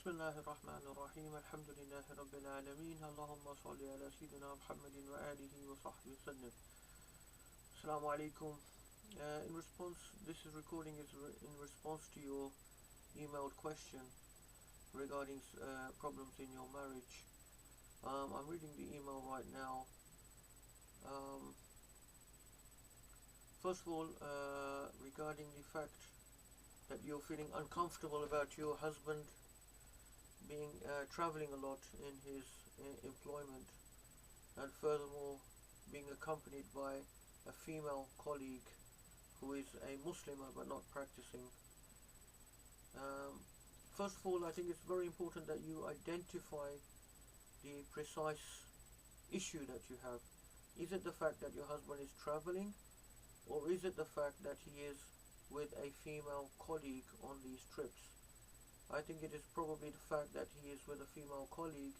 بسم الله الرحمن الرحيم الحمد لله رب العالمين اللهم صل على سيدنا محمد وآله وصحبه وسلم. Assalamu alaikum. In response, this recording is in response to your emailed question regarding problems in your marriage. I'm reading the email right now. First of all, regarding the fact that you're feeling uncomfortable about your husband being traveling a lot in his employment, and furthermore being accompanied by a female colleague who is a Muslimah but not practicing. First of all, I think it's very important that you identify the precise issue that you have. Is it the fact that your husband is traveling, or is it the fact that he is with a female colleague on these trips? I think it is probably the fact that he is with a female colleague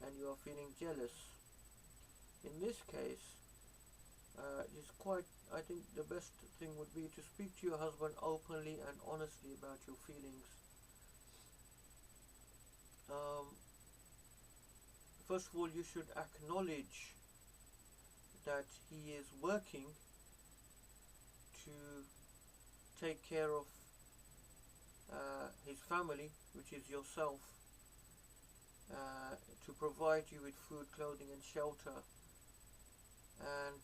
and you are feeling jealous. In this case, I think the best thing would be to speak to your husband openly and honestly about your feelings. First of all, you should acknowledge that he is working to take care of his family, which is yourself, to provide you with food, clothing and shelter, and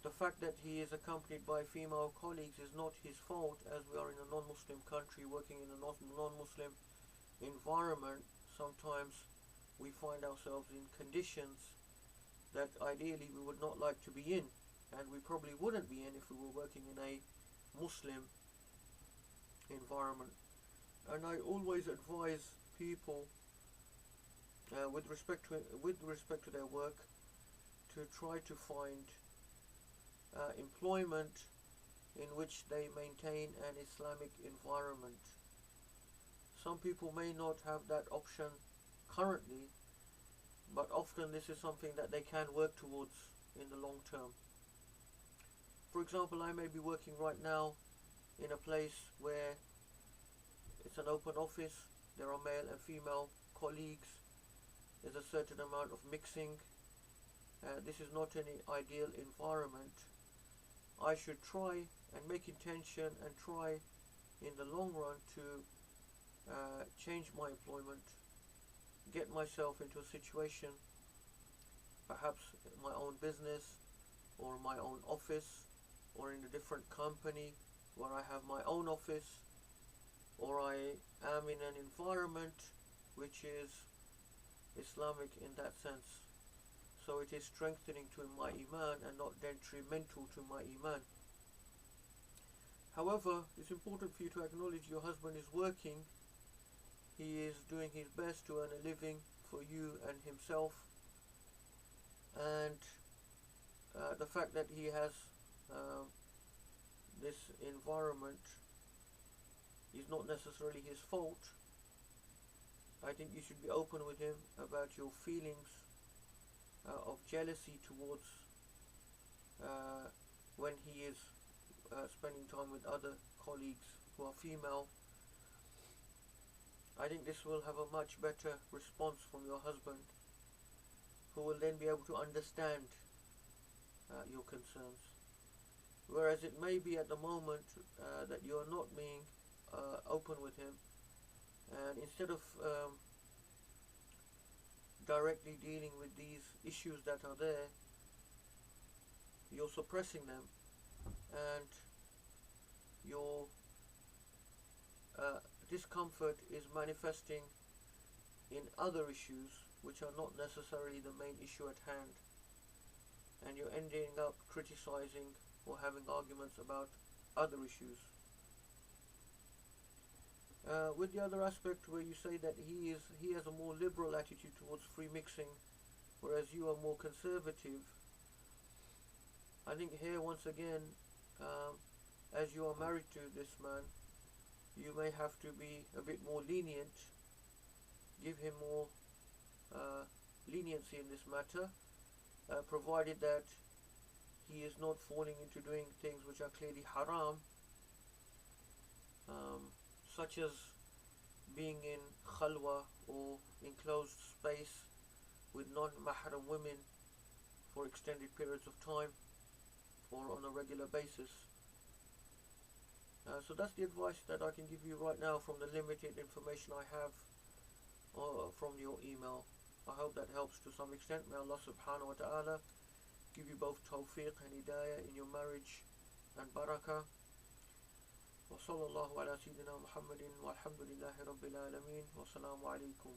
the fact that he is accompanied by female colleagues is not his fault, as we are in a non-Muslim country working in a non-Muslim environment. Sometimes we find ourselves in conditions that ideally we would not like to be in, and we probably wouldn't be in if we were working in a Muslim environment. And I always advise people with respect to their work to try to find employment in which they maintain an Islamic environment. Some people may not have that option currently, but often this is something that they can work towards in the long term. For example, I may be working right now in a place where it's an open office, there are male and female colleagues, there's a certain amount of mixing. This is not any ideal environment. I should try and make intention and try in the long run to change my employment, get myself into a situation, perhaps my own business or my own office, or in a different company where I have my own office, or I am in an environment which is Islamic in that sense. So it is strengthening to my iman and not detrimental to my iman. However, it's important for you to acknowledge your husband is working. He is doing his best to earn a living for you and himself, and the fact that he has this environment is not necessarily his fault. I think you should be open with him about your feelings of jealousy towards when he is spending time with other colleagues who are female. I think this will have a much better response from your husband, who will then be able to understand your concerns. Whereas it may be at the moment that you are not being open with him, and instead of directly dealing with these issues that are there, you're suppressing them, and your discomfort is manifesting in other issues which are not necessarily the main issue at hand, and you're ending up criticizing or having arguments about other issues. With the other aspect where you say that he has a more liberal attitude towards free mixing, whereas you are more conservative, I think here once again, as you are married to this man, you may have to be a bit more lenient, give him more leniency in this matter, provided that he is not falling into doing things which are clearly haram, such as being in khalwa or enclosed space with non-mahram women for extended periods of time or on a regular basis. So that's the advice that I can give you right now from the limited information I have from your email. I hope that helps to some extent. May Allah subhanahu wa ta'ala give you both tawfiq and hidayah in your marriage and barakah. وصلى الله على سيدنا محمد والحمد لله رب العالمين والسلام عليكم.